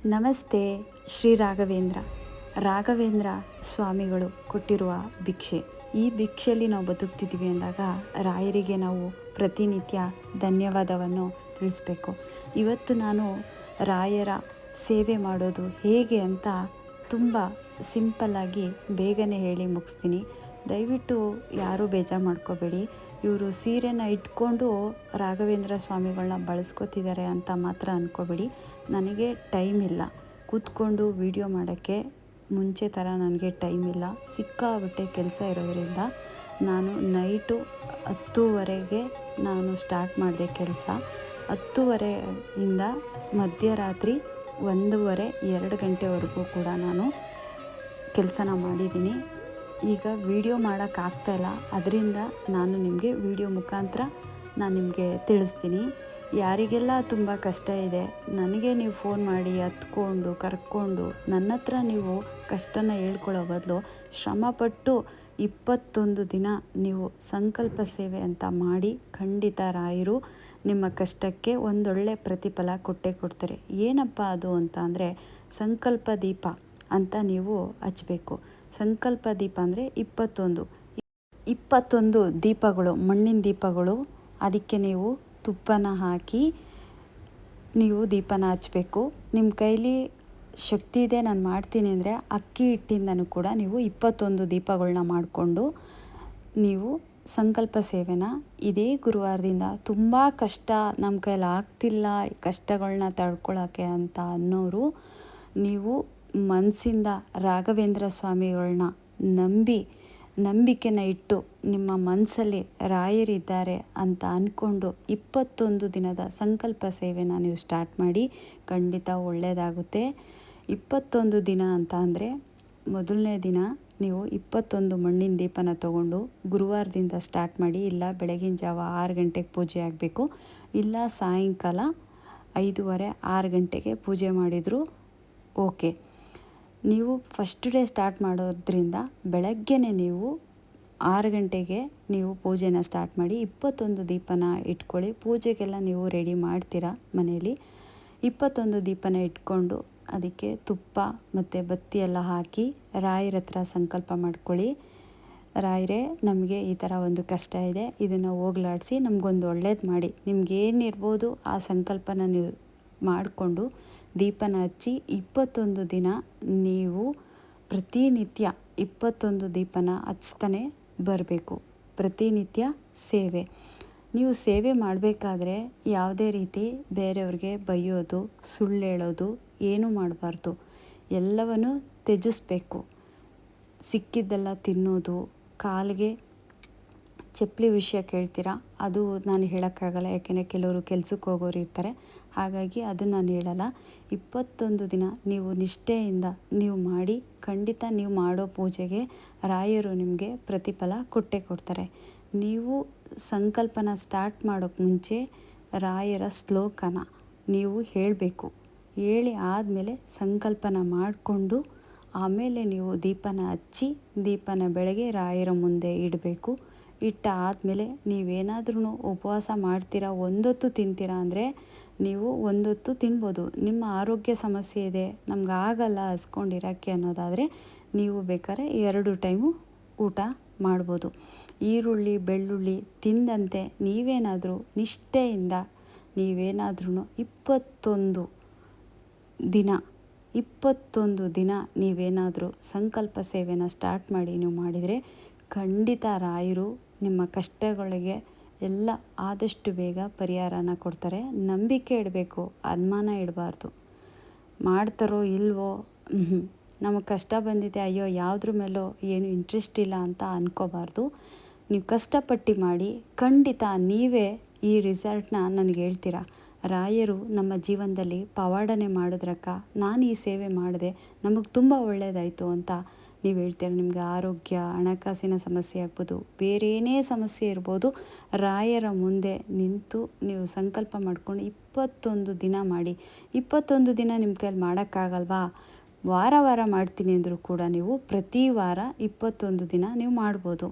ನಮಸ್ತೆ. ಶ್ರೀ ರಾಘವೇಂದ್ರ ಸ್ವಾಮಿಗಳು ಕೊಟ್ಟಿರುವ ಭಿಕ್ಷೆ. ಈ ಭಿಕ್ಷೆಯಲ್ಲಿ ನಾವು ಬದುಕ್ತಿದ್ದೀವಿ ಅಂದಾಗ ರಾಯರಿಗೆ ನಾವು ಪ್ರತಿನಿತ್ಯ ಧನ್ಯವಾದವನ್ನು ತಿಳಿಸ್ಬೇಕು. ಇವತ್ತು ನಾನು ರಾಯರ ಸೇವೆ ಮಾಡೋದು ಹೇಗೆ ಅಂತ ತುಂಬ ಸಿಂಪಲ್ಲಾಗಿ ಬೇಗನೆ ಹೇಳಿ ಮುಗಿಸ್ತೀನಿ. ದಯವಿಟ್ಟು ಯಾರೂ ಬೇಜಾರು ಮಾಡ್ಕೋಬೇಡಿ. ಇವರು ಸೀರೆನ ಇಟ್ಕೊಂಡು ರಾಘವೇಂದ್ರ ಸ್ವಾಮಿಗಳನ್ನ ಬಳಸ್ಕೋತಿದ್ದಾರೆ ಅಂತ ಮಾತ್ರ ಅಂದ್ಕೋಬೇಡಿ. ನನಗೆ ಟೈಮ್ ಇಲ್ಲ, ಕೂತ್ಕೊಂಡು ವಿಡಿಯೋ ಮಾಡೋಕ್ಕೆ ಮುಂಚೆ ಥರ ನನಗೆ ಟೈಮ್ ಇಲ್ಲ. ಸಿಕ್ಕಾಬಿಟ್ಟೆ ಕೆಲಸ ಇರೋದರಿಂದ ನಾನು ನೈಟು 10:30ಗೆ ನಾನು ಸ್ಟಾರ್ಟ್ ಮಾಡಿದೆ ಕೆಲಸ. 10:30ಇಂದ ಮಧ್ಯರಾತ್ರಿ 1:30-2 ಗಂಟೆವರೆಗೂ ಕೂಡ ನಾನು ಕೆಲಸನ ಮಾಡಿದ್ದೀನಿ. ಈಗ ವಿಡಿಯೋ ಮಾಡೋಕ್ಕಾಗ್ತಾಯಿಲ್ಲ, ಅದರಿಂದ ನಾನು ನಿಮಗೆ ವಿಡಿಯೋ ಮುಖಾಂತರ ನಾನು ನಿಮಗೆ ತಿಳಿಸ್ತೀನಿ. ಯಾರಿಗೆಲ್ಲ ತುಂಬ ಕಷ್ಟ ಇದೆ, ನನಗೆ ನೀವು ಫೋನ್ ಮಾಡಿ ಹತ್ಕೊಂಡು ಕರ್ಕೊಂಡು ನನ್ನ ಹತ್ರ ನೀವು ಕಷ್ಟನ ಹೇಳ್ಕೊಳ್ಳೋ ಬದಲು ಶ್ರಮಪಟ್ಟು 21 ದಿನ ನೀವು ಸಂಕಲ್ಪ ಸೇವೆ ಅಂತ ಮಾಡಿ, ಖಂಡಿತ ರಾಯರು ನಿಮ್ಮ ಕಷ್ಟಕ್ಕೆ ಒಂದೊಳ್ಳೆ ಪ್ರತಿಫಲ ಕೊಟ್ಟೇ ಕೊಡ್ತಾರೆ. ಏನಪ್ಪ ಅದು ಅಂತ ಅಂದರೆ ಸಂಕಲ್ಪ ದೀಪ ಅಂತ ನೀವು ಹಚ್ಚಬೇಕು. ಸಂಕಲ್ಪ ದೀಪ ಅಂದರೆ 21 ದೀಪಗಳು, ಮಣ್ಣಿನ ದೀಪಗಳು. ಅದಕ್ಕೆ ನೀವು ತುಪ್ಪನ ಹಾಕಿ ನೀವು ದೀಪನ ಹಚ್ಚಬೇಕು. ನಿಮ್ಮ ಕೈಲಿ ಶಕ್ತಿ ಇದೆ ನಾನು ಮಾಡ್ತೀನಿ ಅಂದರೆ ಅಕ್ಕಿ ಹಿಟ್ಟಿಂದನೂ ಕೂಡ ನೀವು 21 ದೀಪಗಳನ್ನ ಮಾಡಿಕೊಂಡು ನೀವು ಸಂಕಲ್ಪ ಸೇವೆನ ಇದೇ ಗುರುವಾರದಿಂದ ತುಂಬ ಕಷ್ಟ ನಮ್ಮ ಕೈಲಿ ಆಗ್ತಿಲ್ಲ, ಕಷ್ಟಗಳನ್ನ ತಡ್ಕೊಳ್ಳೋಕ್ಕೆ ಅಂತ ಅನ್ನೋರು ನೀವು ಮನಸ್ಸಿಂದ ರಾಘವೇಂದ್ರ ಸ್ವಾಮಿಗಳನ್ನ ನಂಬಿಕೆನ ಇಟ್ಟು ನಿಮ್ಮ ಮನಸ್ಸಲ್ಲಿ ರಾಯರಿದ್ದಾರೆ ಅಂತ ಅಂದ್ಕೊಂಡು 21 ದಿನದ ಸಂಕಲ್ಪ ಸೇವೆನ ನೀವು ಸ್ಟಾರ್ಟ್ ಮಾಡಿ, ಖಂಡಿತ ಒಳ್ಳೆಯದಾಗುತ್ತೆ. 21 ದಿನ ಅಂತ ಅಂದರೆ ಮೊದಲನೇ ದಿನ ನೀವು 21 ಮಣ್ಣಿನ ದೀಪನ ತಗೊಂಡು ಗುರುವಾರದಿಂದ ಸ್ಟಾರ್ಟ್ ಮಾಡಿ. ಇಲ್ಲ ಬೆಳಗಿನ ಜಾವ 6 ಗಂಟೆಗೆ ಪೂಜೆ ಆಗಬೇಕು, ಇಲ್ಲ ಸಾಯಂಕಾಲ 5:30-6 ಗಂಟೆಗೆ ಪೂಜೆ ಮಾಡಿದರೂ ಓಕೆ. ನೀವು ಫಸ್ಟ್ ಡೇ ಸ್ಟಾರ್ಟ್ ಮಾಡೋದ್ರಿಂದ ಬೆಳಗ್ಗೆನೇ ನೀವು 6 ಗಂಟೆಗೆ ನೀವು ಪೂಜೆನ ಸ್ಟಾರ್ಟ್ ಮಾಡಿ 21 ದೀಪನ ಇಟ್ಕೊಳ್ಳಿ. ಪೂಜೆಗೆಲ್ಲ ನೀವು ರೆಡಿ ಮಾಡ್ತೀರಾ ಮನೆಯಲ್ಲಿ. 21 ದೀಪನ ಇಟ್ಕೊಂಡು ಅದಕ್ಕೆ ತುಪ್ಪ ಮತ್ತು ಬತ್ತಿ ಎಲ್ಲ ಹಾಕಿ ರಾಯರ ಹತ್ರ ಸಂಕಲ್ಪ ಮಾಡ್ಕೊಳ್ಳಿ. ರಾಯರೇ, ನಮಗೆ ಈ ಥರ ಒಂದು ಕಷ್ಟ ಇದೆ, ಇದನ್ನು ಹೋಗ್ಲಾಡಿಸಿ ನಮಗೊಂದು ಒಳ್ಳೇದು ಮಾಡಿ. ನಿಮಗೇನಿರ್ಬೋದು ಆ ಸಂಕಲ್ಪನ ನೀವು ಮಾಡಿಕೊಂಡು ದೀಪನ ಹಚ್ಚಿ 21 ದಿನ ನೀವು ಪ್ರತಿನಿತ್ಯ 21 ದೀಪನ ಹಚ್ತಾನೆ ಬರಬೇಕು. ಪ್ರತಿನಿತ್ಯ ಸೇವೆ. ನೀವು ಸೇವೆ ಮಾಡಬೇಕಾದ್ರೆ ಯಾವುದೇ ರೀತಿ ಬೇರೆಯವ್ರಿಗೆ ಬೈಯೋದು, ಸುಳ್ಳು ಹೇಳೋದು ಏನೂ ಮಾಡಬಾರ್ದು. ಎಲ್ಲವನ್ನು ತ್ಯಜಿಸ್ಬೇಕು. ಸಿಕ್ಕಿದ್ದೆಲ್ಲ ತಿನ್ನೋದು, ಕಾಲಿಗೆ ಚಪ್ಪಲಿ ವಿಷಯ ಕೇಳ್ತೀರಾ, ಅದು ನಾನು ಹೇಳೋಕ್ಕಾಗಲ್ಲ, ಯಾಕೆಂದರೆ ಕೆಲವರು ಕೆಲ್ಸಕ್ಕೆ ಹೋಗೋರು ಇರ್ತಾರೆ. ಹಾಗಾಗಿ ಅದನ್ನು ನಾನು ಹೇಳಲ್ಲ. 21 ದಿನ ನೀವು ನಿಷ್ಠೆಯಿಂದ ನೀವು ಮಾಡಿ, ಖಂಡಿತ ನೀವು ಮಾಡೋ ಪೂಜೆಗೆ ರಾಯರು ನಿಮಗೆ ಪ್ರತಿಫಲ ಕೊಟ್ಟೇ ಕೊಡ್ತಾರೆ. ನೀವು ಸಂಕಲ್ಪನ ಸ್ಟಾರ್ಟ್ ಮಾಡೋಕ್ಕೆ ಮುಂಚೆ ರಾಯರ ಶ್ಲೋಕನ ನೀವು ಹೇಳಬೇಕು. ಹೇಳಿ ಆದಮೇಲೆ ಸಂಕಲ್ಪನ ಮಾಡಿಕೊಂಡು ಆಮೇಲೆ ನೀವು ದೀಪನ ಹಚ್ಚಿ ದೀಪನ ಬೆಳಗ್ಗೆ ರಾಯರ ಮುಂದೆ ಇಡಬೇಕು. ಇಟ್ಟ ಆದಮೇಲೆ ನೀವೇನಾದ್ರೂ ಉಪವಾಸ ಮಾಡ್ತೀರಾ, ಒಂದೊತ್ತು ತಿಂತೀರಾ ಅಂದರೆ ನೀವು ಒಂದೊತ್ತು ತಿನ್ಬೋದು. ನಿಮ್ಮ ಆರೋಗ್ಯ ಸಮಸ್ಯೆ ಇದೆ, ನಮ್ಗೆ ಆಗಲ್ಲ ಹಸ್ಕೊಂಡಿರೋಕ್ಕೆ ಅನ್ನೋದಾದರೆ ನೀವು ಬೇಕಾದ್ರೆ 2 ಟೈಮು ಊಟ ಮಾಡ್ಬೋದು. ಈರುಳ್ಳಿ ಬೆಳ್ಳುಳ್ಳಿ ತಿಂದಂತೆ ನೀವೇನಾದರೂ ನಿಷ್ಠೆಯಿಂದ ನೀವೇನಾದ್ರೂ 21 ದಿನ ನೀವೇನಾದರೂ ಸಂಕಲ್ಪ ಸೇವೆನ ಸ್ಟಾರ್ಟ್ ಮಾಡಿ ನೀವು ಮಾಡಿದರೆ ಖಂಡಿತ ರಾಯರು ನಿಮ್ಮ ಕಷ್ಟಗಳಿಗೆ ಎಲ್ಲ ಆದಷ್ಟು ಬೇಗ ಪರಿಹಾರನ ಕೊಡ್ತಾರೆ. ನಂಬಿಕೆ ಇಡಬೇಕು, ಅನುಮಾನ ಇಡಬಾರ್ದು. ಮಾಡ್ತಾರೋ ಇಲ್ವೋ, ನಮಗೆ ಕಷ್ಟ ಬಂದಿದೆ, ಅಯ್ಯೋ ಯಾವುದ್ರ ಮೇಲೋ ಏನು ಇಂಟ್ರೆಸ್ಟ್ ಇಲ್ಲ ಅಂತ ಅಂದ್ಕೋಬಾರ್ದು. ನೀವು ಕಷ್ಟಪಟ್ಟು ಮಾಡಿ, ಖಂಡಿತ ನೀವೇ ಈ ರಿಸಲ್ಟ್ನ ನನಗೆ ಹೇಳ್ತೀರಾ. ರಾಯರು ನಮ್ಮ ಜೀವನದಲ್ಲಿ ಪವಾಡನೆ ಮಾಡಿದ್ರಕ್ಕ, ನಾನು ಈ ಸೇವೆ ಮಾಡಿದೆ, ನಮಗೆ ತುಂಬ ಒಳ್ಳೆಯದಾಯಿತು ಅಂತ ನೀವು ಹೇಳ್ತೀರ. ನಿಮಗೆ ಆರೋಗ್ಯ, ಹಣಕಾಸಿನ ಸಮಸ್ಯೆ ಆಗ್ಬೋದು, ಬೇರೆ ಏನೇ ಸಮಸ್ಯೆ ಇರ್ಬೋದು, ರಾಯರ ಮುಂದೆ ನಿಂತು ನೀವು ಸಂಕಲ್ಪ ಮಾಡ್ಕೊಂಡು 21 ದಿನ ಮಾಡಿ. 21 ದಿನ ನಿಮ್ಮ ಕೈಲಿ ಮಾಡೋಕ್ಕಾಗಲ್ವಾ, ವಾರ ಮಾಡ್ತೀನಿ ಅಂದರೂ ಕೂಡ ನೀವು ಪ್ರತಿ ವಾರ 21 ದಿನ ನೀವು ಮಾಡ್ಬೋದು.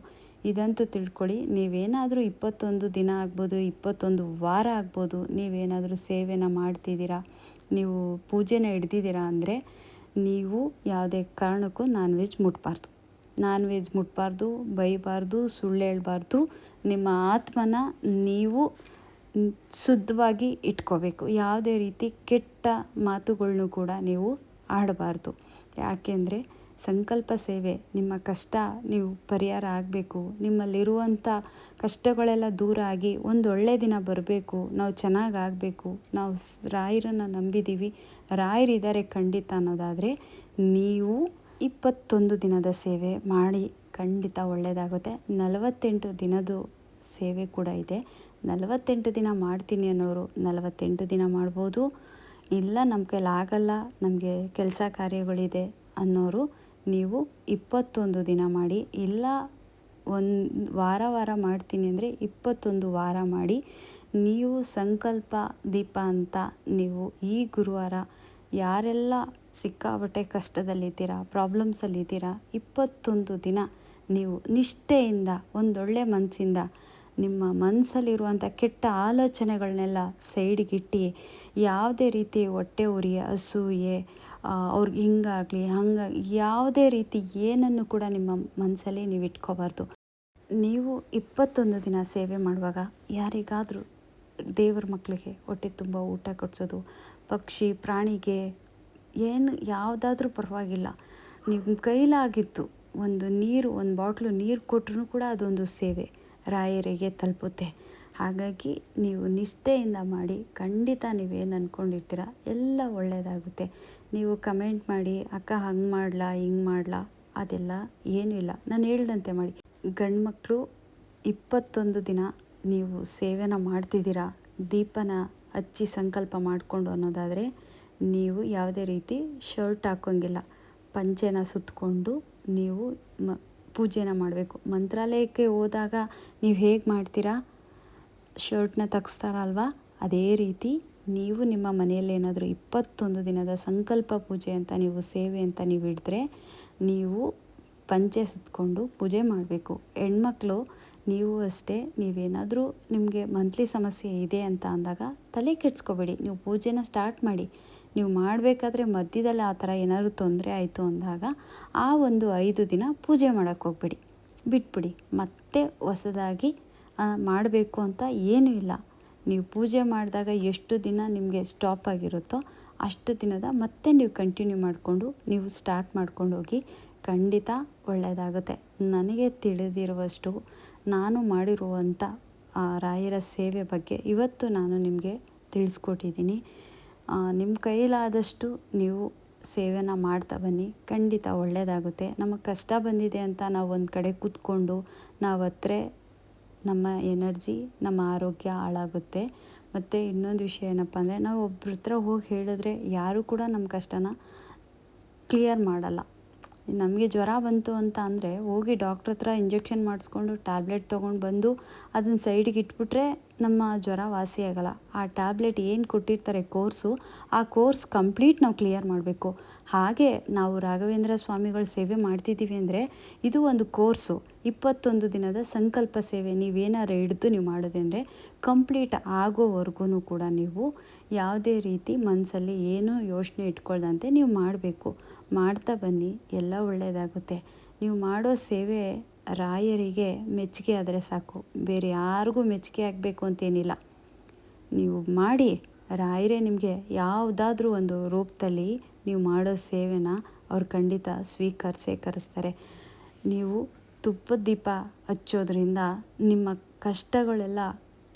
ಇದಂತೂ ತಿಳ್ಕೊಳ್ಳಿ. ನೀವೇನಾದರೂ 21 ದಿನ ಆಗ್ಬೋದು, 21 ವಾರ ಆಗ್ಬೋದು, ನೀವೇನಾದರೂ ಸೇವೆನ ಮಾಡ್ತಿದ್ದೀರಾ, ನೀವು ಪೂಜೆನ ಹಿಡ್ದಿದ್ದೀರಾ ಅಂದರೆ ನೀವು ಯಾವುದೇ ಕಾರಣಕ್ಕೂ ನಾನ್ ವೆಜ್ ಮುಟ್ಬಾರ್ದು. ನಾನ್ ವೆಜ್ ಮುಟ್ಬಾರ್ದು, ಬೈಬಾರ್ದು, ಸುಳ್ಳು ಹೇಳ್ಬಾರ್ದು. ನಿಮ್ಮ ಆತ್ಮನ ನೀವು ಶುದ್ಧವಾಗಿ ಇಟ್ಕೋಬೇಕು. ಯಾವುದೇ ರೀತಿ ಕೆಟ್ಟ ಮಾತುಗಳ್ನೂ ಕೂಡ ನೀವು ಆಡಬಾರ್ದು. ಯಾಕೆಂದರೆ ಸಂಕಲ್ಪ ಸೇವೆ, ನಿಮ್ಮ ಕಷ್ಟ ನೀವು ಪರಿಹಾರ ಆಗಬೇಕು, ನಿಮ್ಮಲ್ಲಿರುವಂಥ ಕಷ್ಟಗಳೆಲ್ಲ ದೂರ ಆಗಿ ಒಂದೊಳ್ಳೆ ದಿನ ಬರಬೇಕು, ನಾವು ಚೆನ್ನಾಗಾಗಬೇಕು, ನಾವು ರಾಯರನ್ನು ನಂಬಿದ್ದೀವಿ, ರಾಯರಿದ್ದಾರೆ ಖಂಡಿತ ಅನ್ನೋದಾದರೆ ನೀವು 21 ದಿನದ ಸೇವೆ ಮಾಡಿ ಖಂಡಿತ ಒಳ್ಳೆಯದಾಗುತ್ತೆ. 48 ದಿನದ ಸೇವೆ ಕೂಡ ಇದೆ. 48 ದಿನ ಮಾಡ್ತೀನಿ ಅನ್ನೋರು 48 ದಿನ ಮಾಡ್ಬೋದು. ಇಲ್ಲ ನಮ್ಮ ಕೈಲಿ ಆಗಲ್ಲ, ನಮಗೆ ಕೆಲಸ ಕಾರ್ಯಗಳಿದೆ ಅನ್ನೋರು ನೀವು 21 ದಿನ ಮಾಡಿ. ಇಲ್ಲ ಒಂದು ವಾರ ಮಾಡ್ತೀನಿ ಅಂದರೆ 21 ವಾರ ಮಾಡಿ. ನೀವು ಸಂಕಲ್ಪ ದೀಪ ಅಂತ ನೀವು ಈ ಗುರುವಾರ ಯಾರೆಲ್ಲ ಸಿಕ್ಕಾಪಟ್ಟೆ ಕಷ್ಟದಲ್ಲಿದ್ದೀರಾ, ಪ್ರಾಬ್ಲಮ್ಸಲ್ಲಿದ್ದೀರಾ, 21 ದಿನ ನೀವು ನಿಷ್ಠೆಯಿಂದ ಒಂದೊಳ್ಳೆ ಮನಸ್ಸಿಂದ ನಿಮ್ಮ ಮನಸ್ಸಲ್ಲಿರುವಂಥ ಕೆಟ್ಟ ಆಲೋಚನೆಗಳನ್ನೆಲ್ಲ ಸೈಡಿಗಿಟ್ಟು ಯಾವುದೇ ರೀತಿ ಹೊಟ್ಟೆ ಉರಿ, ಅಸೂಯೆ, ಅವ್ರಿಗೆ ಹಿಂಗಾಗಲಿ ಹಂಗಾಗಿ ಯಾವುದೇ ರೀತಿ ಏನನ್ನು ಕೂಡ ನಿಮ್ಮ ಮನಸ್ಸಲ್ಲಿ ನೀವು ಇಟ್ಕೋಬಾರ್ದು. ನೀವು 21 ದಿನ ಸೇವೆ ಮಾಡುವಾಗ ಯಾರಿಗಾದರೂ ದೇವ್ರ ಮಕ್ಕಳಿಗೆ ಹೊಟ್ಟೆ ತುಂಬ ಊಟ ಕೊಡಿಸೋದು, ಪಕ್ಷಿ ಪ್ರಾಣಿಗೆ ಏನು ಯಾವುದಾದ್ರೂ ಪರವಾಗಿಲ್ಲ, ನಿಮ್ಮ ಕೈಲಾಗಿತ್ತು ಒಂದು ನೀರು, ಒಂದು ಬಾಟ್ಲು ನೀರು ಕೊಟ್ಟರೂ ಕೂಡ ಅದೊಂದು ಸೇವೆ ರಾಯರಿಗೆ ತಲುಪುತ್ತೆ. ಹಾಗಾಗಿ ನೀವು ನಿಷ್ಠೆಯಿಂದ ಮಾಡಿ. ಖಂಡಿತ ನೀವೇನು ಅಂದ್ಕೊಂಡಿರ್ತೀರ ಎಲ್ಲ ಒಳ್ಳೆಯದಾಗುತ್ತೆ. ನೀವು ಕಮೆಂಟ್ ಮಾಡಿ, ಅಕ್ಕ ಹಂಗೆ ಮಾಡಲಾ ಹಿಂಗೆ ಮಾಡಲಾ, ಅದೆಲ್ಲ ಏನೂ ಇಲ್ಲ, ನಾನು ಹೇಳ್ದಂತೆ ಮಾಡಿ. ಗಂಡು ಮಕ್ಕಳು 21 ದಿನ ನೀವು ಸೇವೆನ ಮಾಡ್ತಿದ್ದೀರಾ, ದೀಪನ ಹಚ್ಚಿ ಸಂಕಲ್ಪ ಮಾಡಿಕೊಂಡು ಅನ್ನೋದಾದರೆ ನೀವು ಯಾವುದೇ ರೀತಿ ಶರ್ಟ್ ಹಾಕೋಂಗಿಲ್ಲ, ಪಂಚೆನ ಸುತ್ತಕೊಂಡು ನೀವು ಪೂಜೆನ ಮಾಡಬೇಕು. ಮಂತ್ರಾಲಯಕ್ಕೆ ಹೋದಾಗ ನೀವು ಹೇಗೆ ಮಾಡ್ತೀರಾ, ಶರ್ಟ್ನ ತೆಗೆಸ್ತಾರಲ್ವ, ಅದೇ ರೀತಿ ನೀವು ನಿಮ್ಮ ಮನೆಯಲ್ಲಿ ಏನಾದರೂ 21 ದಿನದ ಸಂಕಲ್ಪ ಪೂಜೆ ಅಂತ ನೀವು ಸೇವೆ ಅಂತ ನೀವು ಹಿಡಿದ್ರೆ ನೀವು ಪಂಚೆ ಸುತ್ತಕೊಂಡು ಪೂಜೆ ಮಾಡಬೇಕು. ಹೆಣ್ಮಕ್ಳು ನೀವು ಅಷ್ಟೇ, ನೀವೇನಾದರೂ ನಿಮಗೆ ಮಂತ್ಲಿ ಸಮಸ್ಯೆ ಇದೆ ಅಂತ ಅಂದಾಗ ತಲೆ ಕೆಡಿಸ್ಕೋಬೇಡಿ, ನೀವು ಪೂಜೆನ ಸ್ಟಾರ್ಟ್ ಮಾಡಿ. ನೀವು ಮಾಡಬೇಕಾದ್ರೆ ಮಧ್ಯದಲ್ಲಿ ಆ ಥರ ಏನಾದರೂ ತೊಂದರೆ ಆಯಿತು ಅಂದಾಗ ಆ ಒಂದು 5 ದಿನ ಪೂಜೆ ಮಾಡೋಕ್ಕೆ ಹೋಗ್ಬೇಡಿ, ಬಿಟ್ಬಿಡಿ. ಮತ್ತೆ ಹೊಸದಾಗಿ ಮಾಡಬೇಕು ಅಂತ ಏನೂ ಇಲ್ಲ. ನೀವು ಪೂಜೆ ಮಾಡಿದಾಗ ಎಷ್ಟು ದಿನ ನಿಮಗೆ ಸ್ಟಾಪ್ ಆಗಿರುತ್ತೋ ಅಷ್ಟು ದಿನದ ಮತ್ತೆ ನೀವು ಕಂಟಿನ್ಯೂ ಮಾಡಿಕೊಂಡು ನೀವು ಸ್ಟಾರ್ಟ್ ಮಾಡ್ಕೊಂಡು ಹೋಗಿ. ಖಂಡಿತ ಒಳ್ಳೆಯದಾಗುತ್ತೆ. ನನಗೆ ತಿಳಿದಿರುವಷ್ಟು ನಾನು ಮಾಡಿರುವಂಥ ರಾಯರ ಸೇವೆ ಬಗ್ಗೆ ಇವತ್ತು ನಾನು ನಿಮಗೆ ತಿಳಿಸ್ಕೊಟ್ಟಿದ್ದೀನಿ. ನಿಮ್ಮ ಕೈಲಾದಷ್ಟು ನೀವು ಸೇವೆನ ಮಾಡ್ತಾ ಬನ್ನಿ, ಖಂಡಿತ ಒಳ್ಳೆಯದಾಗುತ್ತೆ. ನಮಗೆ ಕಷ್ಟ ಬಂದಿದೆ ಅಂತ ನಾವು ಒಂದು ಕಡೆ ಕೂತ್ಕೊಂಡು ನಾವು ಹತ್ರ ನಮ್ಮ ಎನರ್ಜಿ, ನಮ್ಮ ಆರೋಗ್ಯ ಹಾಳಾಗುತ್ತೆ. ಮತ್ತು ಇನ್ನೊಂದು ವಿಷಯ ಏನಪ್ಪ ಅಂದರೆ, ನಾವು ಒಬ್ರ ಹತ್ರ ಹೋಗಿ ಹೇಳಿದ್ರೆ ಯಾರೂ ಕೂಡ ನಮ್ಮ ಕಷ್ಟನ ಕ್ಲಿಯರ್ ಮಾಡಲ್ಲ. ನಮಗೆ ಜ್ವರ ಬಂತು ಅಂತ ಅಂದರೆ ಹೋಗಿ ಡಾಕ್ಟ್ರ್ ಹತ್ರ ಇಂಜೆಕ್ಷನ್ ಮಾಡಿಸ್ಕೊಂಡು ಟ್ಯಾಬ್ಲೆಟ್ ತೊಗೊಂಡು ಬಂದು ಅದನ್ನು ಸೈಡಿಗೆ ಇಟ್ಬಿಟ್ರೆ ನಮ್ಮ ಜ್ವರ ವಾಸಿಯಾಗಲ್ಲ. ಆ ಟ್ಯಾಬ್ಲೆಟ್ ಏನು ಕೊಟ್ಟಿರ್ತಾರೆ ಕೋರ್ಸು, ಆ ಕೋರ್ಸ್ ಕಂಪ್ಲೀಟ್ ನಾವು ಕ್ಲಿಯರ್ ಮಾಡಬೇಕು. ಹಾಗೆ ನಾವು ರಾಘವೇಂದ್ರ ಸ್ವಾಮಿಗಳ ಸೇವೆ ಮಾಡ್ತಿದ್ದೀವಿ ಅಂದರೆ ಇದು ಒಂದು ಕೋರ್ಸು. 21 ದಿನದ ಸಂಕಲ್ಪ ಸೇವೆ ನೀವೇನಾರು ಹಿಡಿದು ನೀವು ಮಾಡೋದಂದರೆ ಕಂಪ್ಲೀಟ್ ಆಗೋವರೆಗೂ ಕೂಡ ನೀವು ಯಾವುದೇ ರೀತಿ ಮನಸ್ಸಲ್ಲಿ ಏನೂ ಯೋಚನೆ ಇಟ್ಕೊಳ್ದಂತೆ ನೀವು ಮಾಡಬೇಕು. ಮಾಡ್ತಾ ಬನ್ನಿ, ಎಲ್ಲ ಒಳ್ಳೆಯದಾಗುತ್ತೆ. ನೀವು ಮಾಡೋ ಸೇವೆ ರಾಯರಿಗೆ ಮೆಚ್ಚುಗೆ ಆದರೆ ಸಾಕು, ಬೇರೆ ಯಾರಿಗೂ ಮೆಚ್ಚುಗೆ ಆಗಬೇಕು ಅಂತೇನಿಲ್ಲ. ನೀವು ಮಾಡಿ, ರಾಯರೇ ನಿಮಗೆ ಯಾವುದಾದ್ರೂ ಒಂದು ರೂಪದಲ್ಲಿ ನೀವು ಮಾಡೋ ಸೇವೆನ ಅವ್ರು ಖಂಡಿತ ಸ್ವೀಕರಿಸ್ತಾರೆ. ನೀವು ತುಪ್ಪದ ದೀಪ ಹಚ್ಚೋದ್ರಿಂದ ನಿಮ್ಮ ಕಷ್ಟಗಳೆಲ್ಲ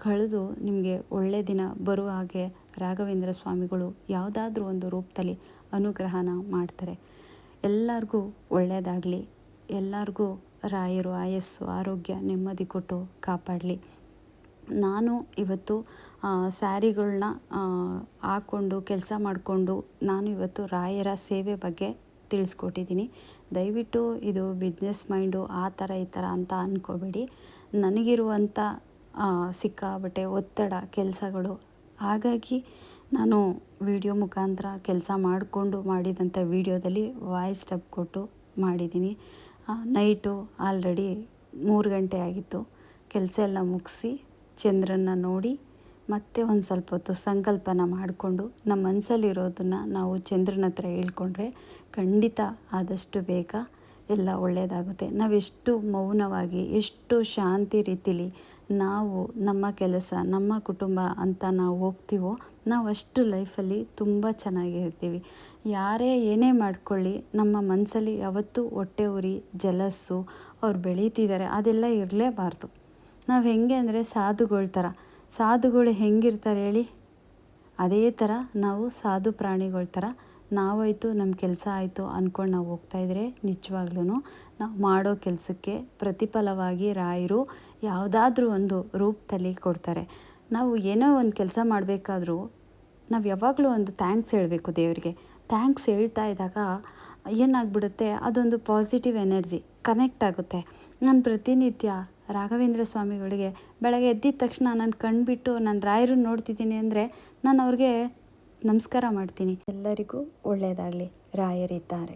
ಕಳೆದು ನಿಮಗೆ ಒಳ್ಳೆಯ ದಿನ ಬರುವ ಹಾಗೆ ರಾಘವೇಂದ್ರ ಸ್ವಾಮಿಗಳು ಯಾವುದಾದ್ರೂ ಒಂದು ರೂಪದಲ್ಲಿ ಅನುಗ್ರಹನ ಮಾಡ್ತಾರೆ. ಎಲ್ಲರಿಗೂ ಒಳ್ಳೆಯದಾಗಲಿ. ಎಲ್ಲರಿಗೂ ರಾಯರು ಆಯಸ್ಸು, ಆರೋಗ್ಯ, ನೆಮ್ಮದಿ ಕೊಟ್ಟು ಕಾಪಾಡಲಿ. ನಾನು ಇವತ್ತು ಸ್ಯಾರಿಗಳನ್ನ ಹಾಕ್ಕೊಂಡು ಕೆಲಸ ಮಾಡಿಕೊಂಡು ನಾನು ಇವತ್ತು ರಾಯರ ಸೇವೆ ಬಗ್ಗೆ ತಿಳಿಸ್ಕೊಟ್ಟಿದ್ದೀನಿ. ದಯವಿಟ್ಟು ಇದು ಬಿಸ್ನೆಸ್ ಮೈಂಡು ಆ ಥರ ಈ ಥರ ಅಂತ ಅಂದ್ಕೋಬೇಡಿ. ನನಗಿರುವಂಥ ಸಿಕ್ಕಾಬಟ್ಟೆ ಒತ್ತಡ ಕೆಲಸಗಳು, ಹಾಗಾಗಿ ನಾನು ವಿಡಿಯೋ ಮುಖಾಂತರ ಕೆಲಸ ಮಾಡಿಕೊಂಡು ಮಾಡಿದಂಥ ವಿಡಿಯೋದಲ್ಲಿ ವಾಯ್ಸ್ ಟಬ್ ಕೊಟ್ಟು ಮಾಡಿದ್ದೀನಿ. ನೈಟು ಆಲ್ರೆಡಿ 3 ಗಂಟೆ ಆಗಿತ್ತು. ಕೆಲಸ ಎಲ್ಲ ಮುಗಿಸಿ ಚಂದ್ರನ್ನ ನೋಡಿ ಮತ್ತೆ ಒಂದು ಸ್ವಲ್ಪ ಹೊತ್ತು ಸಂಕಲ್ಪನ ಮಾಡಿಕೊಂಡು ನಮ್ಮ ಮನಸ್ಸಲ್ಲಿರೋದನ್ನು ನಾವು ಚಂದ್ರನ ಹತ್ರ ಹೇಳ್ಕೊಂಡ್ರೆ ಖಂಡಿತ ಆದಷ್ಟು ಬೇಗ ಎಲ್ಲ ಒಳ್ಳೆಯದಾಗುತ್ತೆ. ನಾವೆಷ್ಟು ಮೌನವಾಗಿ ಎಷ್ಟು ಶಾಂತಿ ರೀತಿಲಿ ನಾವು ನಮ್ಮ ಕೆಲಸ ನಮ್ಮ ಕುಟುಂಬ ಅಂತ ನಾವು ಹೋಗ್ತೀವೋ ನಾವು ಅಷ್ಟು ಲೈಫಲ್ಲಿ ತುಂಬ ಚೆನ್ನಾಗಿರ್ತೀವಿ. ಯಾರೇ ಏನೇ ಮಾಡ್ಕೊಳ್ಳಿ ನಮ್ಮ ಮನಸ್ಸಲ್ಲಿ ಯಾವತ್ತೂ ಹೊಟ್ಟೆ ಉರಿ ಜಲಸ್ಸು ಅವ್ರು ಬೆಳೀತಿದ್ದಾರೆ ಅದೆಲ್ಲ ಇರಲೇಬಾರ್ದು. ನಾವು ಹೆಂಗೆ ಅಂದರೆ ಸಾಧುಗಳ ಥರ, ಸಾಧುಗಳು ಹೆಂಗಿರ್ತಾರೆ ಹೇಳಿ, ಅದೇ ಥರ ನಾವು ಸಾಧು ಪ್ರಾಣಿಗಳ ಥರ ನಾವಾಯಿತು ನಮ್ಮ ಕೆಲಸ ಆಯಿತು ಅಂದ್ಕೊಂಡು ನಾವು ಹೋಗ್ತಾಯಿದ್ರೆ ನಿಜವಾಗ್ಲೂ ನಾವು ಮಾಡೋ ಕೆಲಸಕ್ಕೆ ಪ್ರತಿಫಲವಾಗಿ ರಾಯರು ಯಾವುದಾದ್ರೂ ಒಂದು ರೂಪದಲ್ಲಿ ಕೊಡ್ತಾರೆ. ನಾವು ಏನೋ ಒಂದು ಕೆಲಸ ಮಾಡಬೇಕಾದ್ರೂ ನಾವು ಯಾವಾಗಲೂ ಒಂದು ಥ್ಯಾಂಕ್ಸ್ ಹೇಳಬೇಕು ದೇವರಿಗೆ. ಥ್ಯಾಂಕ್ಸ್ ಹೇಳ್ತಾ ಇದ್ದಾಗ ಏನಾಗ್ಬಿಡುತ್ತೆ, ಅದೊಂದು ಪಾಸಿಟಿವ್ ಎನರ್ಜಿ ಕನೆಕ್ಟ್ ಆಗುತ್ತೆ. ನಾನು ಪ್ರತಿನಿತ್ಯ ರಾಘವೇಂದ್ರ ಸ್ವಾಮಿಗಳಿಗೆ ಬೆಳಗ್ಗೆ ಎದ್ದಿದ ತಕ್ಷಣ ನಾನು ಕಣ್ಬಿಟ್ಟು ನಾನು ರಾಯರನ್ನು ನೋಡ್ತಿದ್ದೀನಿ ಅಂದರೆ ನಾನು ಅವ್ರಿಗೆ ನಮಸ್ಕಾರ ಮಾಡ್ತೀನಿ. ಎಲ್ಲರಿಗೂ ಒಳ್ಳೆಯದಾಗಲಿ. ರಾಯರಿದ್ದಾರೆ.